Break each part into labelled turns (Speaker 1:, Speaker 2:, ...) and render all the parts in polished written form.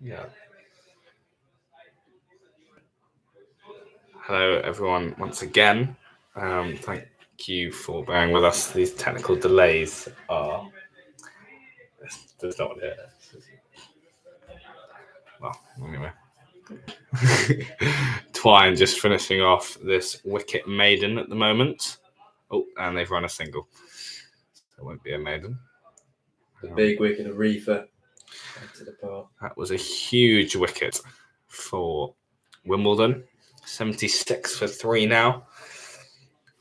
Speaker 1: Yeah. Hello, everyone, once again. Thank you for bearing with us. These technical delays are. There's not here. Well, anyway. Twine just finishing off this wicket maiden at the moment. Oh, and they've run a single. So it won't be a maiden.
Speaker 2: The big wicket of Reefer. To the park.
Speaker 1: That was a huge wicket for Wimbledon. 76 for 3 now.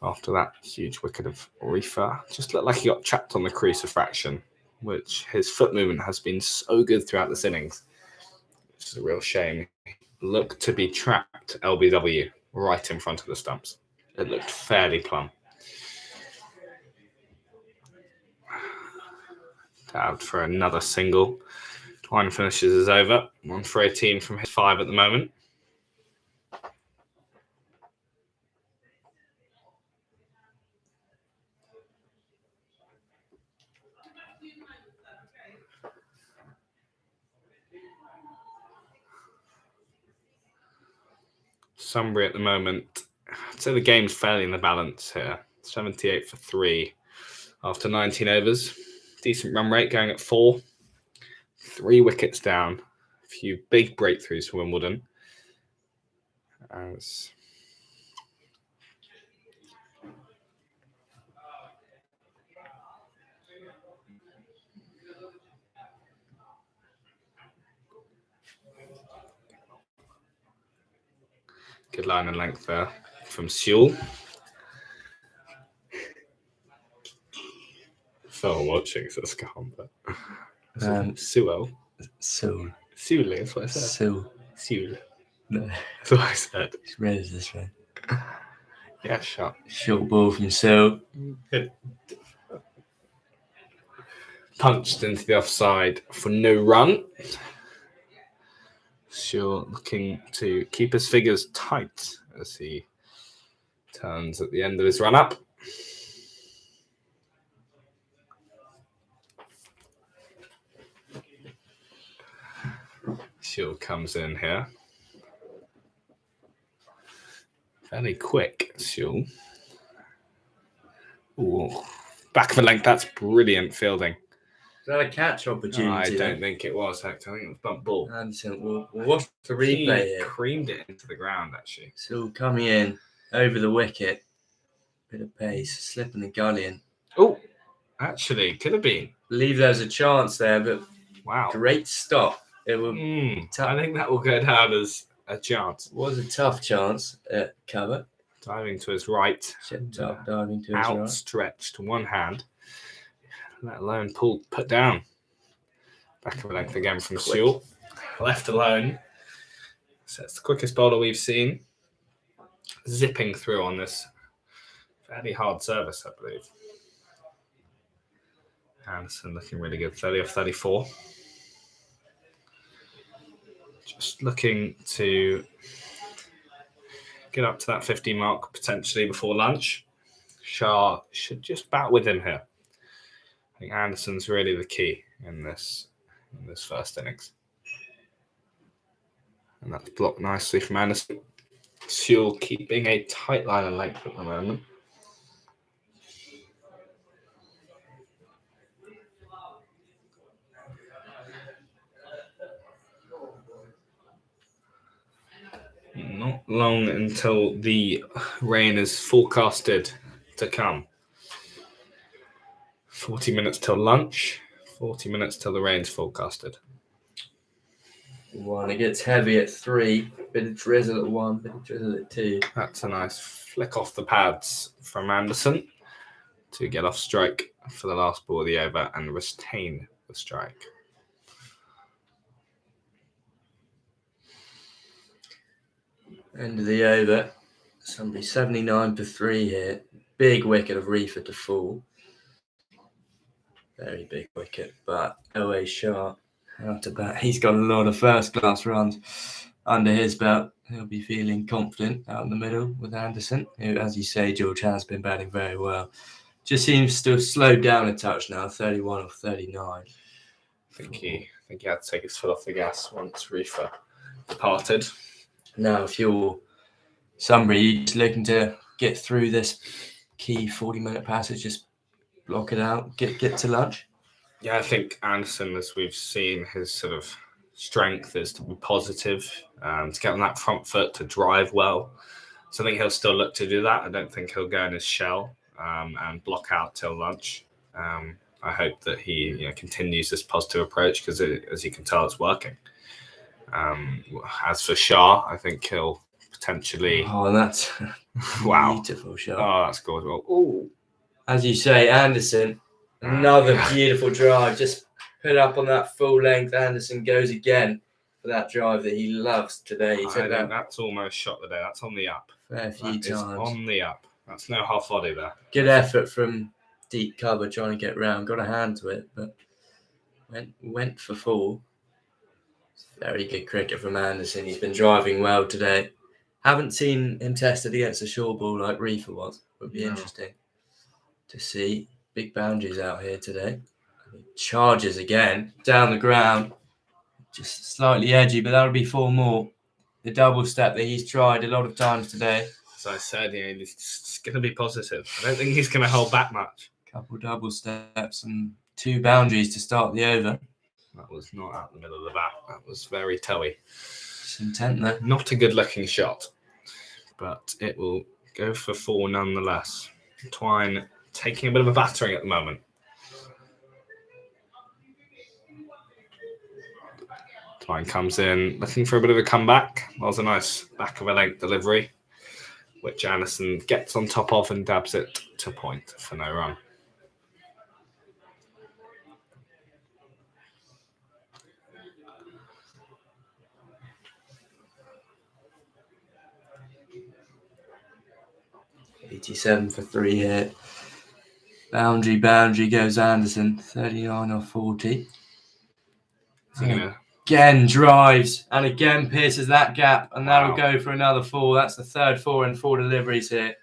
Speaker 1: After that huge wicket of Reefer. Just looked like he got trapped on the crease of fraction, which his foot movement has been so good throughout this innings. Which is a real shame. He looked to be trapped LBW right in front of the stumps. It looked fairly plumb. Out for another single. Twine finishes is over. 1 for 18 from his 5 at the moment. Sunbury at the moment. I'd say the game's fairly in the balance here. 78 for 3 after 19 overs. Decent run rate going at 4. 3 wickets down. A few big breakthroughs for Wimbledon. As good line and length there from Sewell. So watching, so it's calm, but Sewell.
Speaker 2: Sewell.
Speaker 1: Sewell is what I said.
Speaker 2: Sewell.
Speaker 1: Sewell.
Speaker 2: No.
Speaker 1: That's what I said.
Speaker 2: It's red as this one.
Speaker 1: Yeah, shot.
Speaker 2: Short ball from Sewell.
Speaker 1: Punched into the offside for no run. Sewell looking to keep his figures tight as he turns at the end of his run up. Sewell comes in here. Fairly quick, Sewell. Ooh, back of the length. That's brilliant fielding.
Speaker 2: Is that a catch opportunity?
Speaker 1: I don't think it was, Hector. I think it was bump ball.
Speaker 2: Anderson, we'll watch the replay here.
Speaker 1: Creamed it into the ground, actually.
Speaker 2: Still coming in over the wicket. Bit of pace, slipping the gully.
Speaker 1: Oh, actually, could have been.
Speaker 2: Believe there's a chance there, but
Speaker 1: wow,
Speaker 2: great stop. It will.
Speaker 1: I think that will go down as a chance.
Speaker 2: It was a tough chance at cover.
Speaker 1: Diving to his right.
Speaker 2: Chipped up, diving to his right.
Speaker 1: Outstretched one hand. Let alone put down. Back of the length again from Sewell. Left alone. So it's the quickest bowler we've seen. Zipping through on this fairly hard service, I believe. Anderson looking really good. 30 off 34. Just looking to get up to that 50 mark potentially before lunch. Shah should just bat with him here. I think Anderson's really the key in this first innings. And that's blocked nicely from Anderson. Sewell keeping a tight line of length at the moment. Not long until the rain is forecasted to come. 40 minutes till lunch, 40 minutes till the rain's forecasted.
Speaker 2: 1, it gets heavy at 3, bit of drizzle at 1, bit of drizzle at 2.
Speaker 1: That's a nice flick off the pads from Anderson to get off strike for the last ball of the over and retain the strike.
Speaker 2: End of the over. Sunbury 79 for 3 here. Big wicket of Reefer to fall. Very big wicket, but away Shah out to bat. He's got a lot of first-class runs under his belt. He'll be feeling confident out in the middle with Anderson, who, as you say, George, has been batting very well. Just seems to have slowed down a touch now, 31 or 39.
Speaker 1: I think he think he had to take his foot off the gas once Reefer departed.
Speaker 2: Now, if you're Sunbury, you're just looking to get through this key 40-minute passage, just block it out, get to lunch.
Speaker 1: Yeah, I think Anderson, as we've seen, his sort of strength is to be positive, to get on that front foot, to drive well. So I think he'll still look to do that. I don't think he'll go in his shell and block out till lunch. I hope that he continues this positive approach because, as you can tell, it's working. As for Shah, I think he'll potentially...
Speaker 2: Oh, that's
Speaker 1: wow.
Speaker 2: Beautiful shot.
Speaker 1: Oh, that's good. Well, ooh.
Speaker 2: As you say, Anderson, another beautiful drive. Just put up on that full length. Anderson goes again for that drive that he loves today. He took that.
Speaker 1: That's almost shot the day. That's on the up.
Speaker 2: Fair few times.
Speaker 1: On the up. That's no half body there.
Speaker 2: Good effort from deep cover trying to get round. Got a hand to it, but went for full. Very good cricket from Anderson. He's been driving well today. Haven't seen him tested against a short ball like Reefer was. Would be interesting to see. Big boundaries out here today. He charges again down the ground. Just slightly edgy, but that'll be 4 more. The double step that he's tried a lot of times today.
Speaker 1: As I said, he's going to be positive. I don't think he's going to hold back much.
Speaker 2: Couple double steps and 2 boundaries to start the over.
Speaker 1: That was not out the middle of the bat. That was very toey.
Speaker 2: It's intent there.
Speaker 1: Not a good looking shot, but it will go for 4 nonetheless. Twine taking a bit of a battering at the moment. Twine comes in looking for a bit of a comeback. That was a nice back of a length delivery, which Anderson gets on top of and dabs it to point for no run.
Speaker 2: $87 for 3 here. Boundary goes Anderson. 39 or 40. Again drives and again pierces that gap, and that'll go for another 4. That's the third 4 and 4 deliveries here.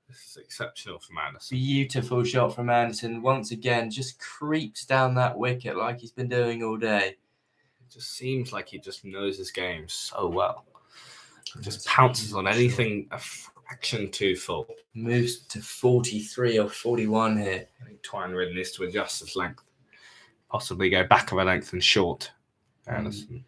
Speaker 1: This is exceptional from Anderson.
Speaker 2: Beautiful shot from Anderson. Once again, just creeps down that wicket like he's been doing all day.
Speaker 1: It just seems like he just knows his game so well. He just pounces on anything a fraction too full.
Speaker 2: Moves to 43 or 41 here.
Speaker 1: I think Twine really needs to adjust his length. Possibly go back of a length and short. Anderson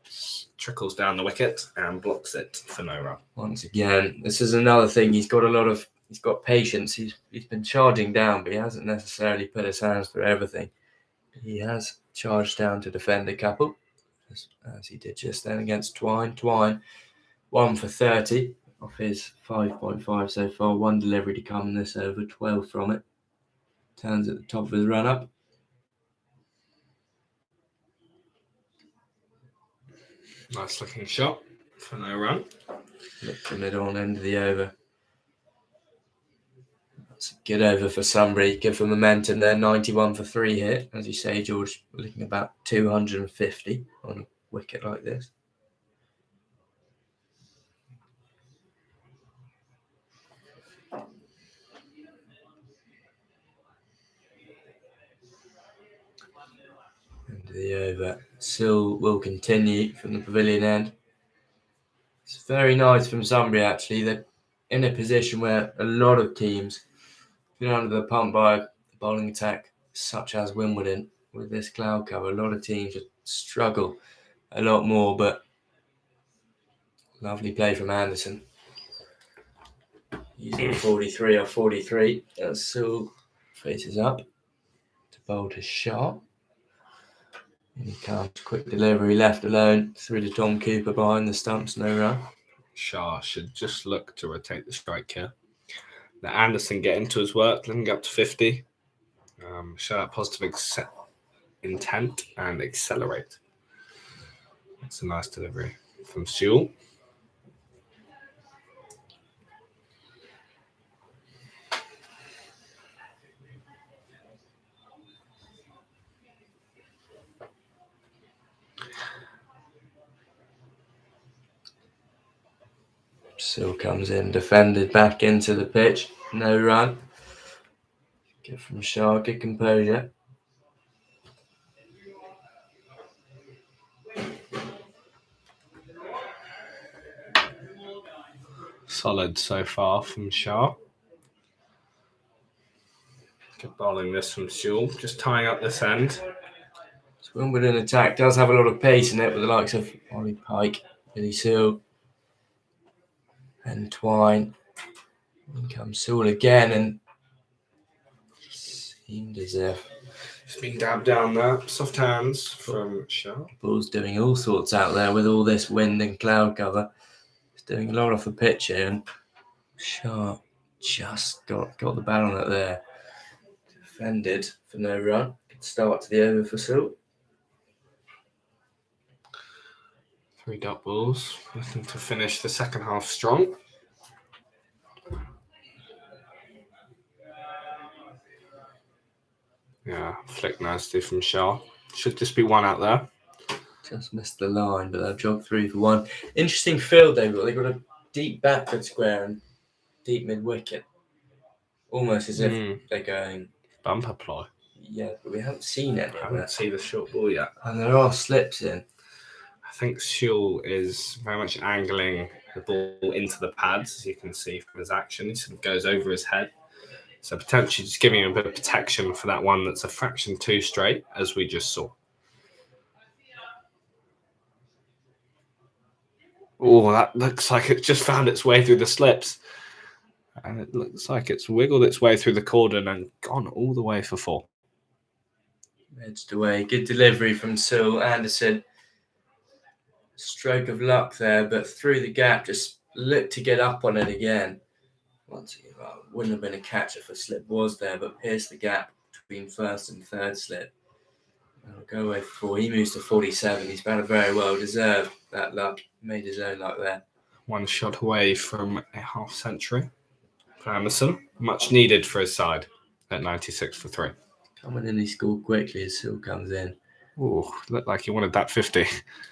Speaker 1: trickles down the wicket and blocks it for no run.
Speaker 2: Once again, this is another thing. He's got patience. He's been charging down, but he hasn't necessarily put his hands through everything. He has charged down to defend a couple, as he did just then against Twine. Twine, 1 for 30 off his 5.5 so far. 1 delivery to come in this over, 12 from it. Turns at the top of his run-up.
Speaker 1: Nice looking shot for no run.
Speaker 2: Look the middle and end of the over. That's a good over for Sunbury. Good for momentum there. 91 for 3 here. As you say, George, we're looking about 250 on a wicket like this. End of the over. Still will continue from the pavilion end. It's very nice from Sunbury, actually. They're in a position where a lot of teams been under the pump by a bowling attack, such as Wimbledon, with this cloud cover. A lot of teams struggle a lot more, but lovely play from Anderson. Using 43 or 43. Still faces up to bowl to Shah. In he comes, quick delivery, left alone, through to Tom Cooper behind the stumps, no run.
Speaker 1: Shah should just look to rotate the strike here. Let Anderson get into his work, let him get up to 50. Show that positive intent and accelerate. That's a nice delivery from Sewell.
Speaker 2: Still comes in, defended back into the pitch, no run. Good from Shah, good composure.
Speaker 1: solid so far from Shah. Good bowling this from Sewell, just tying up this end.
Speaker 2: Wimbledon attack does have a lot of pace in it with the likes of Ollie Pike, Billy Sewell, and Twine. In comes Sewell again, and seemed as if
Speaker 1: It's been dabbed down there. Soft hands from Shah.
Speaker 2: ball's doing all sorts out there with all this wind and cloud cover. He's doing a lot off the pitch here, and Shah just got the bat on it there. Defended for no run. Good start to the over for Sewell.
Speaker 1: 3 dot balls, looking to finish the second half strong. Yeah, flick nicely from Shah. Should just be one out there.
Speaker 2: Just missed the line, but they've jogged 3 for 1. Interesting field they've got. They've got a deep backward square and deep mid wicket. Almost as if they're going
Speaker 1: bumper ploy.
Speaker 2: Yeah, but we haven't seen it.
Speaker 1: I haven't seen the short ball yet.
Speaker 2: And there are slips in.
Speaker 1: I think Sewell is very much angling the ball into the pads, as you can see from his action. He sort of goes over his head. So potentially just giving him a bit of protection for that one that's a fraction too straight, as we just saw. Oh, that looks like it just found its way through the slips. And it looks like it's wiggled its way through the cordon and gone all the way for 4.
Speaker 2: Edged away. Good delivery from Sewell. Anderson. Stroke of luck there, but through the gap, just looked to get up on it again. Once again, well, wouldn't have been a catch if a slip was there, but pierced the gap between first and third slip. I'll go away for 4. He moves to 47. He's batted very well. Deserved that luck. Made his own luck there.
Speaker 1: 1 shot away from a half century for Anderson. Much needed for his side at 96 for 3.
Speaker 2: Coming in, he scored quickly as Sewell comes in.
Speaker 1: Oh, looked like he wanted that 50.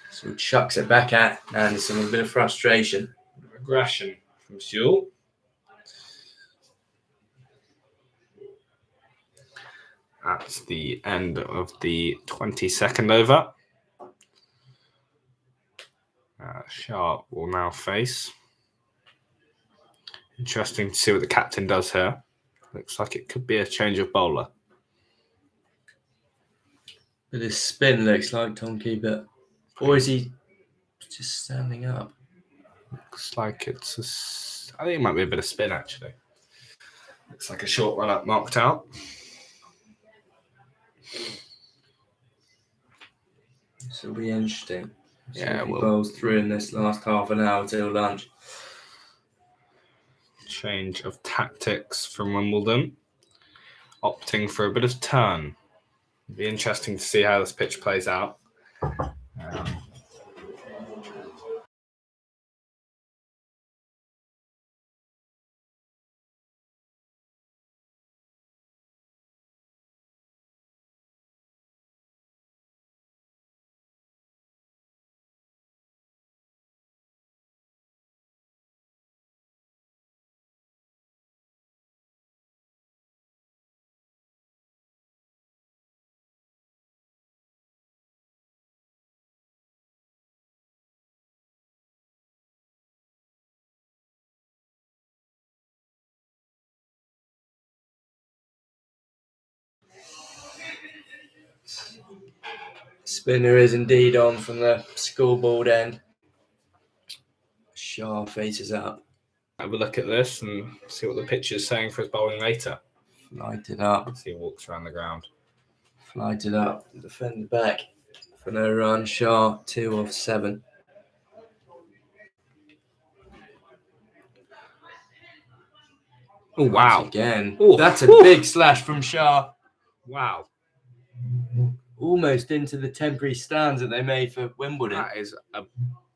Speaker 2: So chucks it back at Anderson with a bit of frustration.
Speaker 1: Aggression from Sewell. That's the end of the 22nd over. Sharp will now face. Interesting to see what the captain does here. Looks like it could be a change of bowler.
Speaker 2: But his spin looks like Tom Keeper. Or is he just standing up?
Speaker 1: Looks like I think it might be a bit of spin, actually. Looks like a short run up marked out.
Speaker 2: This will be interesting.
Speaker 1: Yeah,
Speaker 2: we'll bowls through in this last half an hour till lunch.
Speaker 1: Change of tactics from Wimbledon. Opting for a bit of turn. It'll be interesting to see how this pitch plays out.
Speaker 2: Spinner is indeed on from the scoreboard end. Shah faces up.
Speaker 1: Have a look at this and see what the pitch is saying for his bowling later.
Speaker 2: Flighted up.
Speaker 1: As he walks around the ground.
Speaker 2: Flighted up. Defender back for no run. Shah 2 of 7.
Speaker 1: Oh, wow.
Speaker 2: Once again.
Speaker 1: Ooh.
Speaker 2: That's a big slash from Shah.
Speaker 1: Wow.
Speaker 2: Almost into the temporary stands that they made for Wimbledon.
Speaker 1: That is a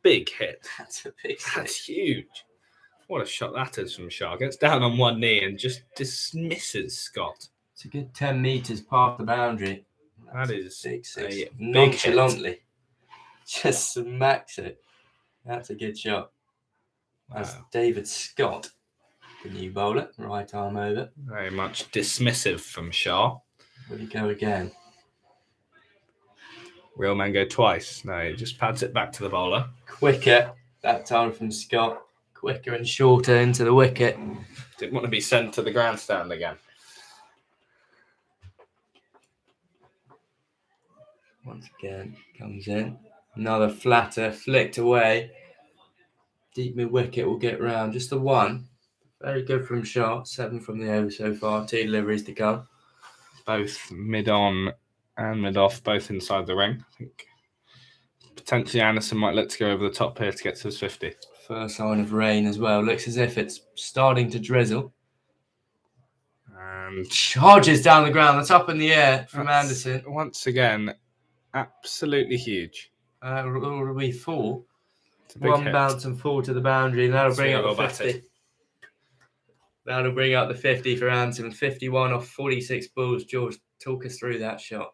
Speaker 1: big hit.
Speaker 2: That's a big hit.
Speaker 1: That's huge. What a shot that is from Shah. Gets down on one knee and just dismisses Scott.
Speaker 2: It's a good 10 metres past the boundary.
Speaker 1: That is
Speaker 2: big six.
Speaker 1: a big
Speaker 2: Nonchalantly.
Speaker 1: hit.
Speaker 2: Just smacks it. That's a good shot. That's
Speaker 1: Wow.
Speaker 2: David Scott, the new bowler. Right arm over.
Speaker 1: Very much dismissive from Shah.
Speaker 2: Will he go again?
Speaker 1: Real men go twice. No, he just pads it back to the bowler.
Speaker 2: Quicker that time from Scott. quicker and shorter into the wicket.
Speaker 1: Didn't want to be sent to the grandstand again.
Speaker 2: Once again, comes in. Another flatter, flicked away. Deep mid wicket will get round. Just the one. Very good from shot. 7 from the over so far. 2 deliveries to come.
Speaker 1: Both mid-on and mid-off, both inside the ring. I think potentially Anderson might look to go over the top here to get to his 50.
Speaker 2: First sign of rain as well. Looks as if it's starting to drizzle.
Speaker 1: And
Speaker 2: charges down the ground. That's up in the air from Anderson.
Speaker 1: Once again, absolutely huge.
Speaker 2: Will be 4.
Speaker 1: One
Speaker 2: hit. Bounce and 4 to the boundary. And that'll bring up the 50.
Speaker 1: Batted.
Speaker 2: That'll bring up the 50 for Anderson. 51 off 46 balls. George, talk us through that shot.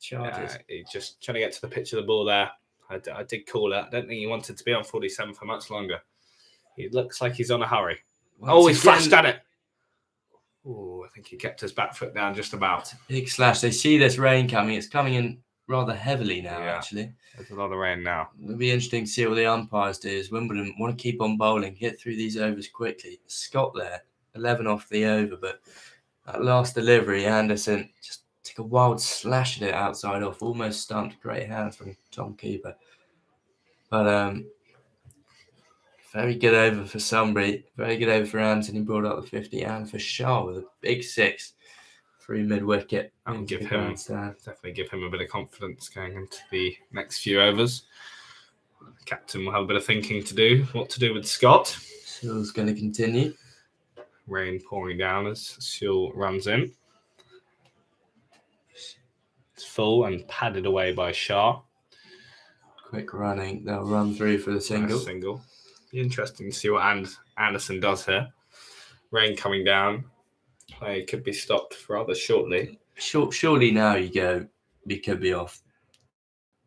Speaker 2: Charges.
Speaker 1: He's just trying to get to the pitch of the ball there. I did call it. I don't think he wanted to be on 47 for much longer. He looks like he's on a hurry. He's flashed at it. Oh, I think he kept his back foot down just about.
Speaker 2: Big slash. They see this rain coming. It's coming in rather heavily now, actually.
Speaker 1: There's a lot of rain now.
Speaker 2: It'll be interesting to see what the umpires do. As Wimbledon want to keep on bowling, get through these overs quickly. Scott there, 11 off the over, but that last delivery, Anderson just took a wild slash at it outside off, almost stumped. Great hands from Tom Cooper. But very good over for Sunbury. Very good over for Anderson. He brought up the 50, and for Shaw with a big 6 through mid wicket.
Speaker 1: That'll definitely give him a bit of confidence going into the next few overs. The captain will have a bit of thinking to do. What to do with Scott?
Speaker 2: Sewell's going to continue.
Speaker 1: Rain pouring down as Sewell runs in. It's full and padded away by Shah.
Speaker 2: Quick running. They'll run through for the single.
Speaker 1: Be interesting to see what Anderson does here. Rain coming down. Play could be stopped rather shortly.
Speaker 2: Surely now you could be off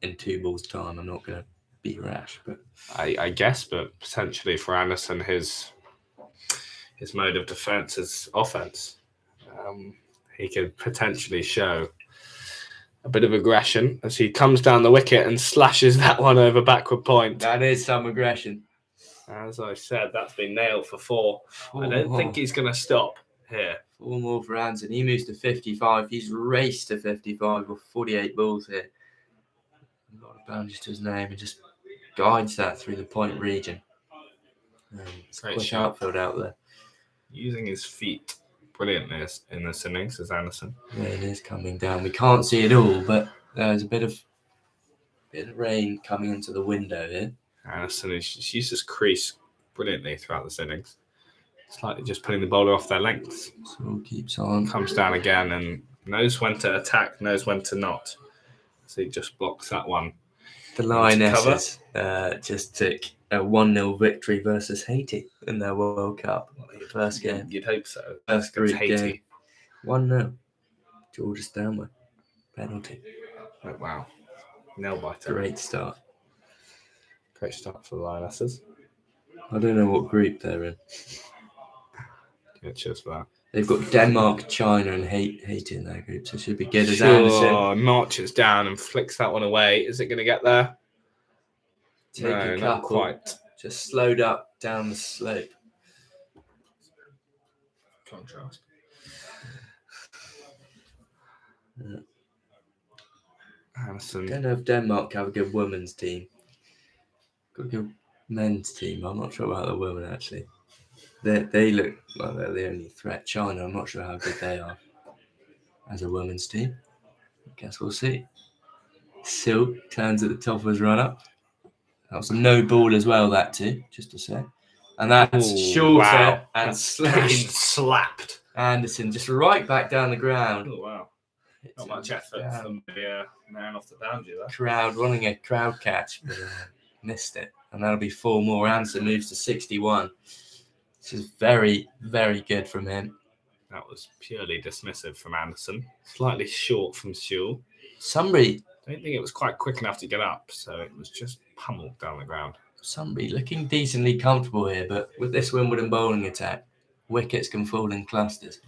Speaker 2: in 2 balls' time. I'm not going to be rash, but
Speaker 1: I guess, but potentially for Anderson, his mode of defence is offence. He could potentially show a bit of aggression as he comes down the wicket and slashes that one over backward point.
Speaker 2: That is some aggression.
Speaker 1: As I said, that's been nailed for 4. I don't think he's going to stop here.
Speaker 2: 4 more for Anderson. He moves to 55. He's raced to 55 with 48 balls here. A lot of boundaries to his name and just guides that through the point region. It's a quick outfield out there.
Speaker 1: Using his feet brilliantly in this innings as Anderson.
Speaker 2: Rain is coming down. We can't see it all, but there's a bit of rain coming into the window here.
Speaker 1: Anderson has used his crease brilliantly throughout this innings. Slightly just putting the bowler off their lengths.
Speaker 2: So keeps on.
Speaker 1: Comes down again and knows when to attack, knows when to not. So he just blocks that one.
Speaker 2: The Lionesses just took a 1-0 victory versus Haiti in their World Cup. First game.
Speaker 1: You'd hope so.
Speaker 2: First group
Speaker 1: Haiti.
Speaker 2: game. 1-0. Georgia Stanway. Penalty.
Speaker 1: Oh, wow. Nail biter.
Speaker 2: Great start.
Speaker 1: Great start for the Lionesses.
Speaker 2: I don't know what group they're in.
Speaker 1: Yeah, cheers for that.
Speaker 2: They've got Denmark, China, and Haiti in their group, so it should be good as Anderson.
Speaker 1: Notches down and flicks that one away. Is it going to get there?
Speaker 2: Take a couple.
Speaker 1: Not quite.
Speaker 2: Just slowed up down the slope.
Speaker 1: Contrast.
Speaker 2: Yeah.
Speaker 1: Anderson.
Speaker 2: I don't know if Denmark have a good women's team. Got a good men's team. I'm not sure about the women, actually. They look like they're the only threat. China, I'm not sure how good they are as a women's team. I guess we'll see. Silk turns at the top of his run-up. That was a no ball as well, that too, just to say. And that's shorter and
Speaker 1: slapped.
Speaker 2: Anderson just right back down the ground.
Speaker 1: Oh, wow. Not much effort from the man off the boundary there.
Speaker 2: Crowd running a crowd catch, but missed it. And that'll be 4 more. Anderson moves to 61. This is very, very good from him.
Speaker 1: That was purely dismissive from Anderson. Slightly short from Sewell.
Speaker 2: Sunbury.
Speaker 1: I don't think it was quite quick enough to get up, so it was just pummeled down the ground.
Speaker 2: Sunbury looking decently comfortable here, but with this Wimbledon bowling attack, wickets can fall in clusters.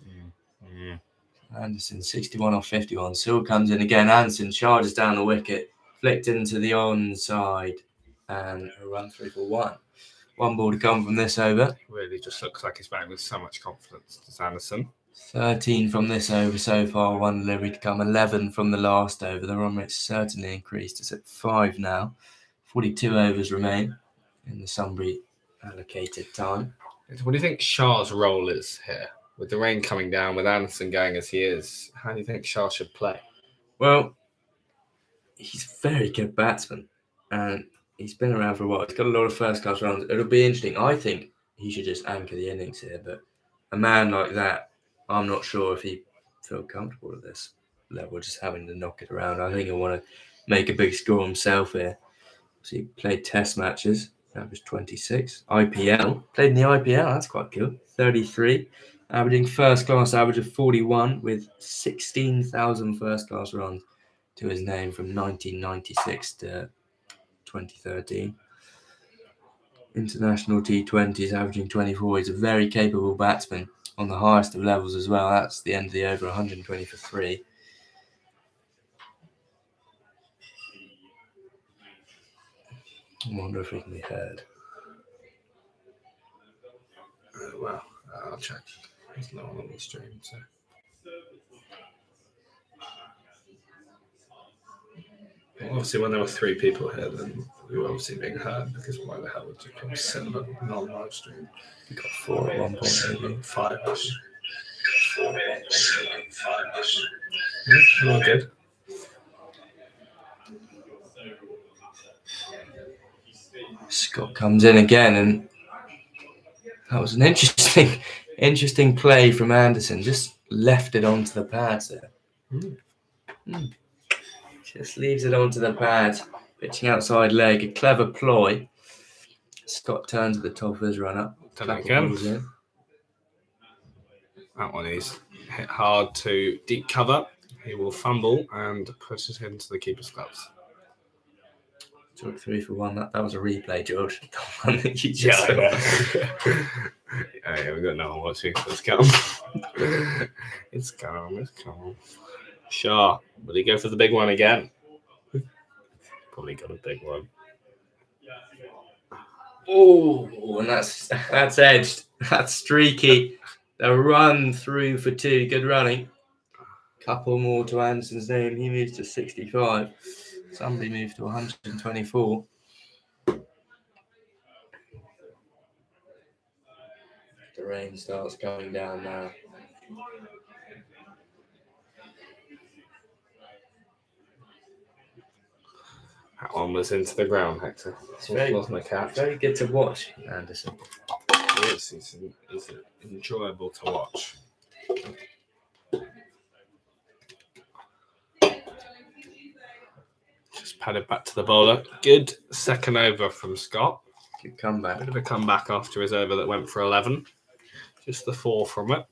Speaker 2: Anderson, 61 off 51. Sewell comes in again. Anderson charges down the wicket, flicked into the onside, and a run through for 1. One ball to come from this over.
Speaker 1: Really just looks like he's batting with so much confidence. Does Anderson?
Speaker 2: 13 from this over so far, one delivery to come, 11 from the last over. The run rate's certainly increased. It's at 5 now. 42 overs remain in the Sunbury allocated time.
Speaker 1: What do you think Shah's role is here? With the rain coming down, with Anderson going as he is, how do you think Shah should play?
Speaker 2: Well, he's a very good batsman, and he's been around for a while. He's got a lot of first-class runs. It'll be interesting. I think he should just anchor the innings here, but a man like that, I'm not sure if he feel comfortable at this level, just having to knock it around. I think he'll want to make a big score himself here. So he played test matches, averaged 26. IPL, played in the IPL, that's quite good. 33, averaging first-class average of 41 with 16,000 first-class runs to his name from 1996 to 2013. International T20s, averaging 24. He's a very capable batsman on the highest of levels as well. That's the end of the over, 120 for 3. I wonder if we can be heard.
Speaker 1: Well, I'll check. There's no one on the stream, so. Well, obviously, when there were 3 people here, then we were obviously being heard, because why the hell would you come sit on a non-live stream?
Speaker 2: We got 4 at one point, maybe.
Speaker 1: 5. Yeah, all good.
Speaker 2: Scott comes in again, and that was an interesting play from Anderson. Just left it onto the pads there. Just leaves it onto the pads, pitching outside leg. A clever ploy. Scott turns at the top of his run-up.
Speaker 1: Done it again. That one is hit hard to deep cover. He will fumble and push it into the keeper's gloves.
Speaker 2: Took 3 for 1. That was a replay, George. The one that you just saw.
Speaker 1: Yeah, we got no one watching. Let's go. It's calm. Shah, will he go for the big one again? Probably got a big one.
Speaker 2: Oh, and that's edged. That's streaky. The run through for 2. Good running. Couple more to Anderson's name. He moves to 65. Somebody moved to 124. The rain starts coming down now.
Speaker 1: That one was into the ground, Hector.
Speaker 2: It's very good to watch, Anderson.
Speaker 1: Yes, it's enjoyable to watch. Just padded back to the bowler. Good second over from Scott.
Speaker 2: Good comeback.
Speaker 1: Bit of a comeback after his over that went for 11. Just the 4 from it.